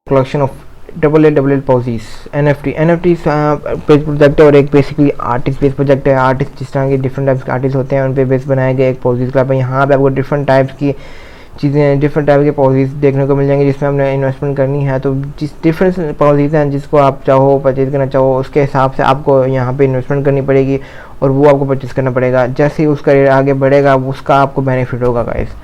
collection of double Posies N F T page project है और एक बेसिकली आर्टिस्ट बेस प्रोजेक्ट है। Artist जिस तरह के डिफरेंट टाइप्स के आर्टिस्ट होते हैं उन पे बेस बनाया गया एक पॉजिस क्लब है। यहाँ पे आपको डिफरेंट टाइप्स की चीज़ें डिफरेंट टाइप के पॉजिस देखने को मिल जाएंगे जिसमें आपने इन्वेस्टमेंट करनी है। तो जिस डिफरेंट पॉजिस हैं जिसको आप चाहो परचेज करना चाहो उसके हिसाब से आपको यहाँ पे इन्वेस्टमेंट करनी पड़ेगी और वो आपको परचेज करना पड़ेगा। जैसे ही उसका रेट आगे बढ़ेगा उसका आपको बेनिफिट होगा गाइस।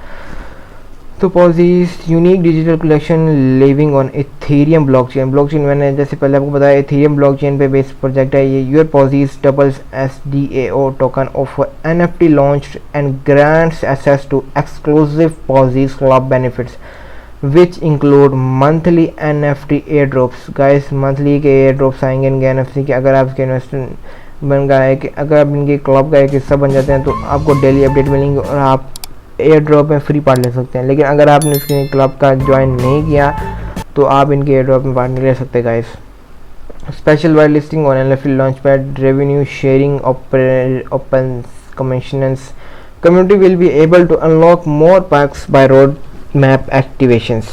तो Posies unique digital collection living on Ethereum blockchain मैंने जैसे पहले आपको बताया एथेरियम ब्लॉकचेन पे बेस्ड प्रोजेक्ट है ये। Your Posies doubles SDAO token of NFT launched and grants access to exclusive Posies club benefits which include monthly NFT air drops. Guys monthly के air drops आएंगे इनके NFT के अगर आपके investment बन गया है कि अगर आप इनके क्लब का एक हिस्सा बन जाते हैं तो आपको डेली अपडेट मिलेंगे और आप एयर ड्रॉप में फ्री पार्ट ले सकते हैं। लेकिन अगर आपने इसके क्लब का ज्वाइन नहीं किया तो आप इनके एयर ड्रॉप में पार्ट नहीं ले सकते guys. Special whitelisting on NFT launchpad revenue sharing open commissions community will be able to unlock more perks by roadmap activations.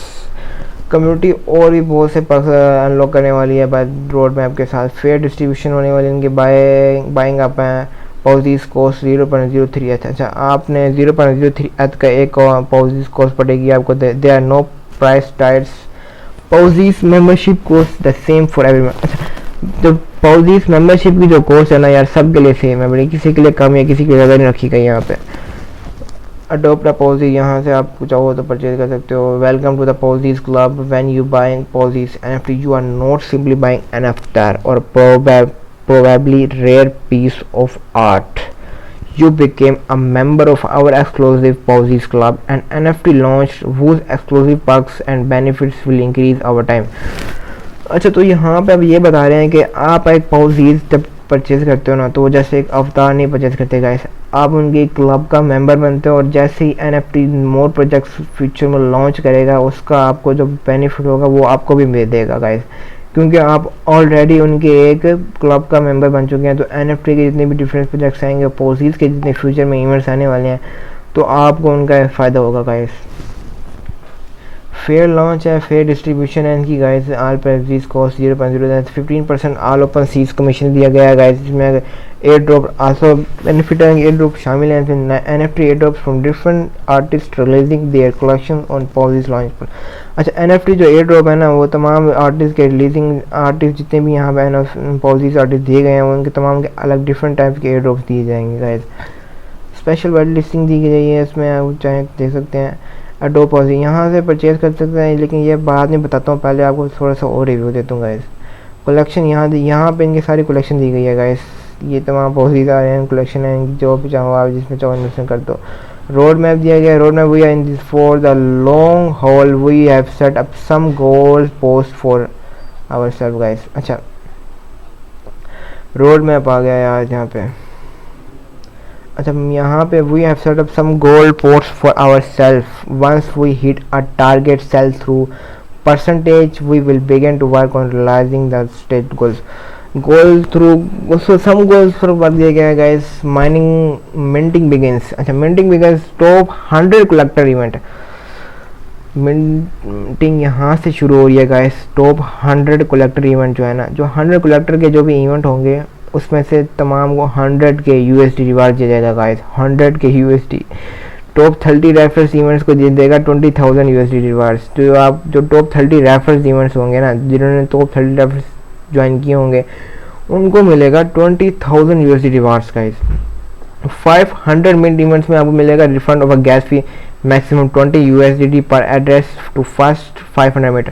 Community और भी बहुत से पैक्स अनलॉक करने वाली है बाय रोड मैप के साथ। फेयर डिस्ट्रीब्यूशन होने वाली इनके बाइंग अप हैं। Possess cost 0.03 ETH। अच्छा आपने 0.03 ETH का एक पॉजिस कॉस्ट पड़ेगी आपको। They are no price tiers. Posies membership cost the same for everyone. अच्छा तो पॉजिस मेंबरशिप की जो कॉस्ट है ना यार सब के लिए सेम है, बड़ी किसी के लिए कम या किसी के लिए ज़्यादा नहीं रखी गई यहाँ पे। अडोप्ट अ पॉजिस यहाँ से आप चाहो तो परचेज कर सकते हो। Welcome to the Posies club. When you buying Posies NFT you are not simply buying an avatar or probably rare piece of art. You became a member of our exclusive Pawzies Club, an NFT launch whose exclusive perks and benefits will increase over time. अच्छा तो यहाँ पे अब ये बता रहे हैं कि आप एक पॉजिस जब परचेज करते हो ना तो जैसे एक अवतार नहीं परचेज करते गाइस, आप उनके क्लब का मेंबर बनते हो और जैसे ही NFT मोर प्रोजेक्ट्स फ्यूचर में लॉन्च करेगा उसका आपको जो बेनिफिट होगा वो आपको भी मिल देगा गाइस, क्योंकि आप ऑलरेडी उनके एक क्लब का मेंबर बन चुके हैं। तो NFT के जितने भी डिफरेंट प्रोजेक्ट्स आएंगे पॉजिस के जितने फ्यूचर में इवेंट्स आने वाले हैं तो आपको उनका फ़ायदा होगा गाइस। फेयर लॉन्च है, फेयर डिस्ट्रीब्यूशन है इनकी guys. All price cost 0.0 15% all open seas commission दिया गया है गाइस। जिसमें एयर ड्रॉप आल्सो बेनिफिट है, एयर ड्रॉप शामिल हैं। NFT airdrop from different artist releasing their collection on पॉजिस लॉन्च पर। अच्छा NFT जो एयर ड्रॉप है ना वो तमाम आर्टिस्ट के रिलीजिंग आर्टिस्ट जितने भी यहाँ पे पॉजिस आर्टिस्ट दिए गए हैं उनके तमाम के अलग डिफरेंट टाइप के एयर ड्रॉप्स दिए जाएंगे गाइस। स्पेशल वाइड लिस्टिंग दी गई है इसमें आप चाहे देख सकते हैं। अडोप पॉजिस यहाँ से परचेज कर सकते हैं लेकिन ये बाद में बताता हूँ, पहले आपको थोड़ा सा और रिव्यू देता हूँ गाइस। कलेक्शन यहाँ पे इनकी सारी कलेक्शन दी गई है गाइस। ये तमाम पॉजिस आ रहे हैं कलेक्शन है जो भी चाहो आप जिसमें चाहो इन्वेस्टमेंट कर दो। रोड मैप दिया गया है। Road map we are in this for the long haul we have set up some goal post for our self guys. अच्छा रोड मैप आ गया यार यहाँ पे। अच्छा यहाँ पे we have set up some goal post for our self once we hit a target sell through percentage we will begin to work on realising the state goals. Goal through उसको some goals पर work दिया गया है guys. Minting begins. अच्छा minting begins top 100 collector event. Minting यहाँ से शुरू हो रही है गाइस। टॉप 100 कलेक्टर इवेंट जो है ना, जो 100 कलेक्टर के जो भी इवेंट होंगे उसमें से तमाम को 100 के USD रिवार्ड दिया जाएगा गाइस। 100 के USD। टॉप 30 रेफर्स इवेंट्स को दे देगा 20,000 USD रिवार्ड्स। तो आप जो टॉप 30 रेफर्स इवेंट्स होंगे ना जिन्होंने टॉप 30 रेफर्स ज्वाइन किए होंगे उनको मिलेगा 20,000 USD rewards guys. 500 minute events में आपको मिलेगा refund of a gas fee maximum 20 USD पर एड्रेस टू फर्स्ट 500 मिनट।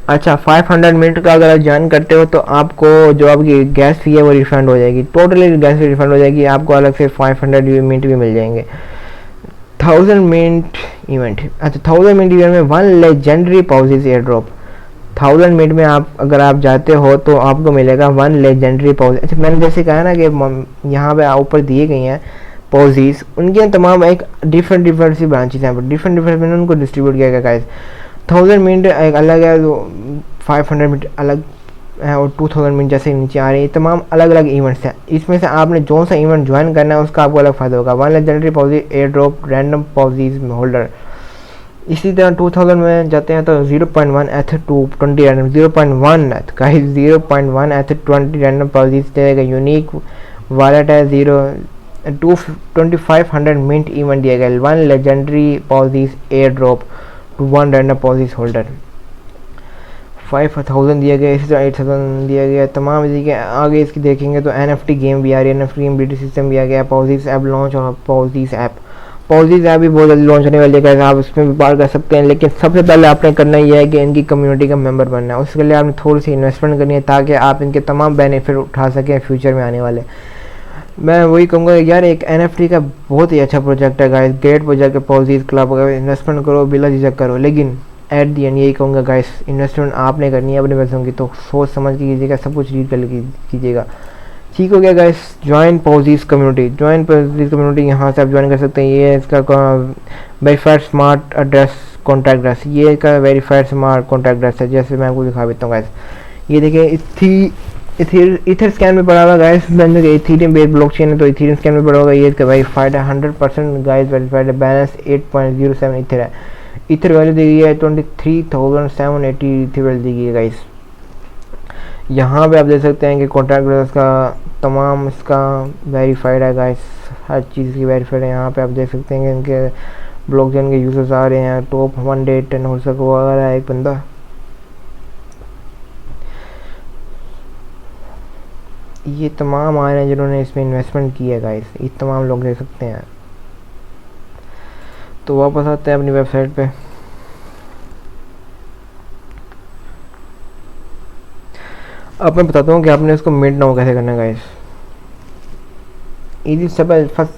अच्छा 500 मिनट का अगर आप ज्वाइन करते हो तो आपको जो आपकी गैस फी है वो रिफंड हो जाएगी। टोटली गैस फी रिफंड हो जाएगी। आपको अलग से 500 मिनट भी मिल जाएंगे। 1000 मिनट इवेंट। अच्छा 1000 मिनट इवेंट में 1 legendary possess air drop. 1000 minute में आप अगर आप जाते हो तो आपको मिलेगा 1 लेजेंडरी पॉजिस। अच्छा मैंने जैसे कहा ना कि यहाँ पे ऊपर दिए गई हैं पॉजिस उनके तमाम एक डिफरेंट सी ब्रांचेस हैं। डिफरेंट में उनको डिस्ट्रीब्यूट किया गया गाइस। 1000 मिनट एक अलग है, 500 मिनट अलग है और 2000 मिनट जैसे नीचे आ रही है। तमाम अलग अलग इवेंट्स हैं। इसमें से आपने जो सा इवेंट ज्वाइन करना है उसका आपको अलग फ़ायदा होगा। 1 legendary possess air drop random possess holder इसी तरह 2000 में जाते हैं तो 0.1 एथ टू 20 रैंडम 0.1 एथ गाइस 0.1 एथ 20 रैंडम पॉलिसीज देगा। यूनिक वॉलेट है 2500 मिंट इवेंट दिया गया। 1 legendary policies air drop to 1 random policies holder 5000 दिया गया। इसी तरह 8000 दिया गया। तमाम इसी के आगे इसकी देखेंगे तो NFT गेम भी आ रही है। NFT गेम बीटी सिस्टम भी आ गया। पॉलिसीज ऐप लॉन्च और पॉलिसीज ऐप भी बहुत जल्दी लॉन्च होने वाली है। आप इसमें भी पार कर सकते हैं, लेकिन सबसे पहले आपने करना यह है कि इनकी कम्युनिटी का मेंबर बनना है। उसके लिए आपने थोड़ी सी इन्वेस्टमेंट करनी है ताकि आप इनके तमाम बेनिफिट उठा सकें फ्यूचर में आने वाले। मैं वही कहूँगा यार, एक NFT का बहुत ही अच्छा प्रोजेक्ट है गाइस, ग्रेट प्रोजेक्ट है पॉलिसीज क्लब। अगर इन्वेस्टमेंट करो बिला झिझक करो, लेकिन एट दी एंड यही कहूँगा गाइस, इन्वेस्टमेंट आपने करनी है अपने पैसों की, तो सोच समझ के कीजिएगा, सब कुछ रीड कर कीजिएगा। ठीक हो गया गाइस। ज्वाइन पॉलिसीज कम्युनिटी यहाँ से आप ज्वाइन कर सकते हैं। ये इसका verified smart address contact address, ये इसका वेरीफाइड स्मार्ट कॉन्टैक्ट एड्रेस है। जैसे मैं आपको दिखा देता हूँ गाइस, ये देखिए इथर स्कैन में पड़ा होगा गाइस। मैंने इथीरियम बेस्ड ब्लॉकचेन है तो इथीरियम स्कैन में पड़ा होगा। ये इसका वेरीफाइड है 100% गाइस, वेरीफाइड है। बैलेंस 8.07 इथर है। इथर वैल्यू दी गई है 23,780 इथर वैल्यू दी गई है गाइस। यहाँ पे आप देख सकते हैं कि कॉन्टैक्ट एड्रेस का तमाम इसका वेरीफाइड है गाइस, हर चीज़ की वेरीफाइड है। यहाँ पे आप देख सकते हैं कि इनके ब्लॉकचेन के यूजर्स आ रहे हैं। टॉप 110 हो सका है एक बंदा, ये तमाम आ रहे हैं जिन्होंने इसमें इन्वेस्टमेंट की है गाइस, ये तमाम लोग देख सकते हैं। तो वापस आते हैं अपनी वेबसाइट पे। अब मैं बताता हूँ कि आपने इसको मिड नाउ कैसे करना है guys. Easy step first,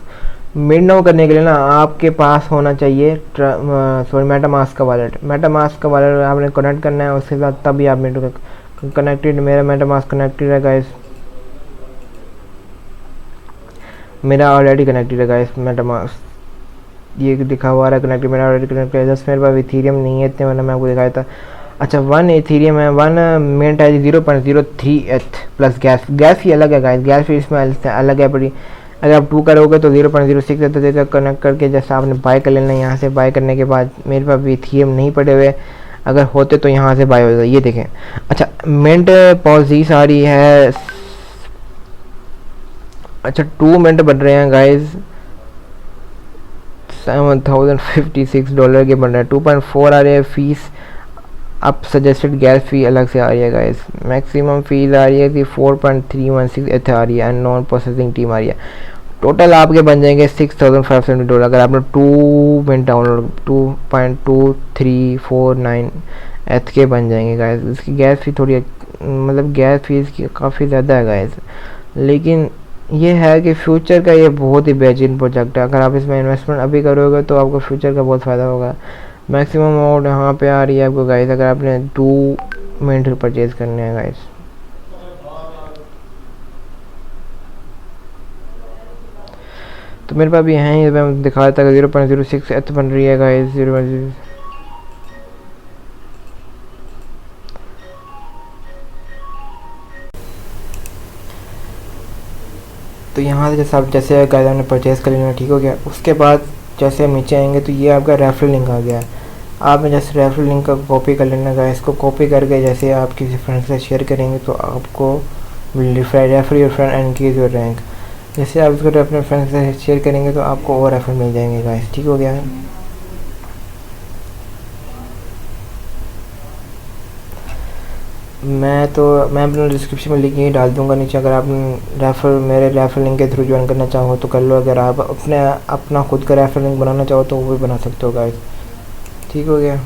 mid now करने के लिए ना आपके पास होना चाहिए मेटामास्क का वॉलेट। मेटामास्क का वॉलेट आपने कनेक्ट करना है, उसके बाद तभी आप मिड कनेक्टेड। मेरा मेटामास्क कनेक्टेड है गाइस, मेरा ऑलरेडी कनेक्टेड है गाइस मेटामास्क। ये दिखा हुआ है कनेक्टेड, मेरा ऑलरेडी कनेक्टेड है। जस्ट मेरे पास इथीरियम नहीं है इतने, वरना मैं आपको दिखाया था। अच्छा 1 इथीरियम है, 1 मिनट है 0.03 एथ प्लस गैस ही अलग है गाइस, गैस फी इसमें अलग है बड़ी। अगर आप 2 करोगे तो 0.06 एथ देगा। कनेक्ट करके जैसा आपने बाय कर लेना है। यहाँ से बाय करने के बाद मेरे पास भी इथीरियम नहीं पड़े हुए, अगर होते तो यहाँ से बाय हो जाए। ये देखें, अच्छा मिनट पॉलिसीज आ रही है। अच्छा 2 मिनट बन रहे हैं गाइज, $7,056 के बन रहे हैं। 2.4 आ रहे हैं फीस। अब सजेस्टेड गैस फी अलग से आ रही है गाइस। मैक्सिमम फीस आ रही है कि 4.316 एथ आ रही है एंड नॉन प्रोसेसिंग टीम आ रही है। टोटल आपके बन जाएंगे $6,570 अगर आपने 2 मिनट डाउनलोड 2.2349 एथ के बन जाएंगे गाइस। इसकी गैस फी थोड़ी मतलब गैस फी इसकी काफ़ी ज़्यादा है गाइस, लेकिन ये है कि फ्यूचर का ये बहुत ही बेहतरीन प्रोजेक्ट है। अगर आप इसमें इन्वेस्टमेंट अभी करोगे तो आपको फ्यूचर का बहुत फ़ायदा होगा। मैक्सिमम अमाउंट यहाँ पे आ रही है आपको गाइस, अगर आपने 2 मिनट परचेज करने हैं गाइस। तो मेरे पास भी है, मैं दिखा देता है 0.06 एथ बन रही है गाइस। 0.06 तो यहाँ से जैसे गाइस आपने परचेज़ कर लेना, ठीक हो गया। उसके बाद जैसे हम नीचे आएंगे तो ये आपका रेफरल लिंक आ गया है। आपने जैसे रेफरल लिंक का कॉपी कर लेना गाइस। इसको कॉपी करके जैसे आप किसी फ्रेंड से शेयर करेंगे तो आपको refer your friend and increase your rank. जैसे आप इसको अपने फ्रेंड से शेयर करेंगे तो आपको और रेफर मिल जाएंगे गाइस, ठीक हो गया है। मैं अपना डिस्क्रिप्शन में लिंक ही डाल दूंगा नीचे। अगर आप मेरे रेफर लिंक के थ्रू ज्वाइन करना चाहो तो कर लो। अगर आप अपना खुद का रेफर लिंक बनाना चाहो तो वो भी बना सकते हो गाइस, ठीक हो गया।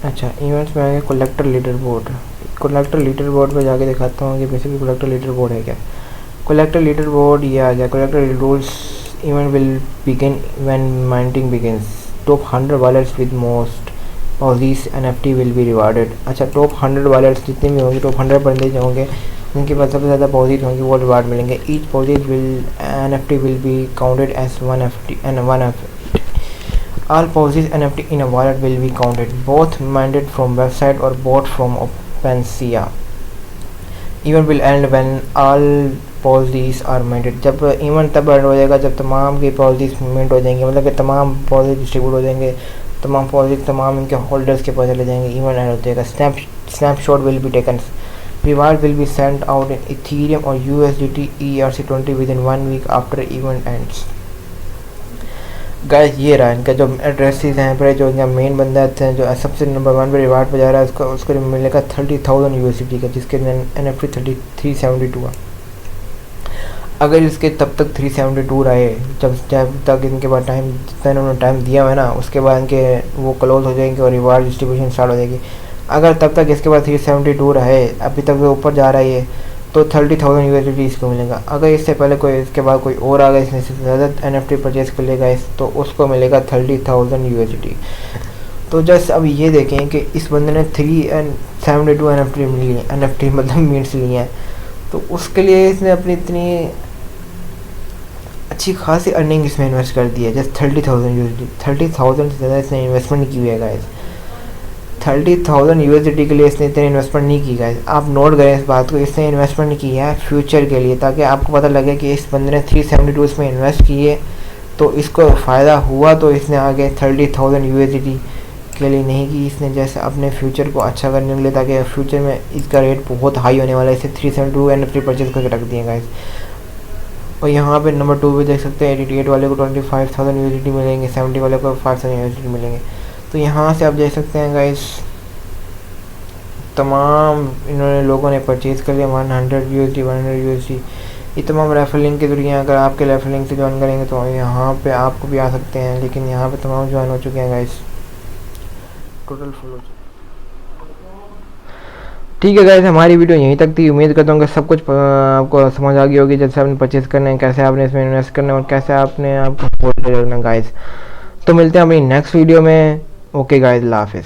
अच्छा इवेंट्स में आएगा collector leader board. Collector leader board पे जाके दिखाता हूँ कि बेसिकली कलेक्टर लीडर बोर्ड है क्या। कलेक्टर लीडर बोर्ड ये आ गया। Collector rules event will begin when mining begins. Top 100 wallets with most policies NFT will B rewarded. अच्छा टॉप 100 वॉलेट्स जितने भी होंगे, टॉप 100 बंदे जो होंगे उनके पास सबसे ज़्यादा पॉलिसीज होंगी वो रिवार्ड मिलेंगे। Each policies will NFT will be counted as 1 NFT। All policies NFT in a wallet will be counted, both minted from website or bought from एक्सपेंसिया। Event will end when all policies are minted. जब event तब end हो जाएगा जब तमाम की policies mint हो जाएंगे, मतलब कि तमाम पॉलिसी डिस्ट्रीब्यूट हो जाएंगे, तमाम पॉलिसी तमाम इनके होल्डर्स के पास चले जाएंगे, इवेंट एंड हो जाएगा। Snapshot will be taken. Reward will be sent out in Ethereum और USDT ERC20 within 1 week after event ends. Guys ये रहा इनका जो एड्रेसेस हैं पर, जो इनका मेन बंदा है जो सबसे नंबर 1 पे रिवार्ड पे जा रहा है, उसको मिलेगा 30,000 USDT का, जिसके NFT 372 है। अगर इसके तब तक 372 रहे, जब तक इनके बाद टाइम जितना इन्होंने टाइम दिया है ना, उसके बाद इनके वो क्लोज हो जाएंगे और रिवार्ड डिस्ट्रीब्यूशन स्टार्ट हो जाएगी। अगर तब तक इसके बाद 372 रहे, अभी तक वो ऊपर जा रहा है ये, तो 30,000 USDT इसको मिलेगा। अगर इससे पहले कोई इसके बाद कोई और आ गया इसने ज़्यादा NFT परचेज कर लेगा तो उसको मिलेगा 30,000 USDT। तो जस्ट अब ये देखें कि इस बंदे ने 372 NFT मिली है, NFT मतलब मीट्स लिए हैं, तो उसके लिए इसने अपनी इतनी अच्छी खासी अर्निंग इसमें इन्वेस्ट कर दी है। जस्ट 30,000 USDT, 30,000 से ज़्यादा इसने इन्वेस्टमेंट की हुई है गाइस। 30,000 USDT के लिए इसने इतनी इन्वेस्टमेंट नहीं की गाइस। आप नोट करें इस बात को, इसने इन्वेस्टमेंट की है फ्यूचर के लिए, ताकि आपको पता लगे कि इस बंदे ने 372 इसमें इन्वेस्ट किए तो इसको फ़ायदा हुआ, तो इसने आगे 30,000 USDT के लिए नहीं की, इसने जैसे अपने फ्यूचर को अच्छा करने के लिए, ताकि फ्यूचर में इसका रेट बहुत हाई होने वाला है, इसे 372 NFT परचेज करके रख दिए गाइस। और यहाँ पे नंबर 2 पे देख सकते हैं 88 वाले को 25,000 USDT मिलेंगे, 70 वाले को 5,000 USDT मिलेंगे। तो यहाँ से आप देख सकते हैं गाइस तमाम इन्होंने लोगों ने परचेज़ कर लिया 100 USD। ये तमाम रेफरलिंग के जरिए अगर आपके रेफरलिंग से ज्वाइन करेंगे तो यहाँ पे आपको भी आ सकते हैं, लेकिन यहाँ पे तमाम ज्वाइन हो चुके हैं गाइस, टोटल फुल हो चुके हैं। ठीक है गाइस, हमारी वीडियो यहीं तक थी। उम्मीद करता हूँ कि सब कुछ आपको समझ आ गई होगी, जैसे आपने परचेज़ करना है, कैसे आपने इसमें इन्वेस्ट करना है और कैसे आपने आपको होल्ड करना गाइस। तो मिलते हैं अपनी नेक्स्ट वीडियो में। ओके गाइस, अल्लाह हाफिज़।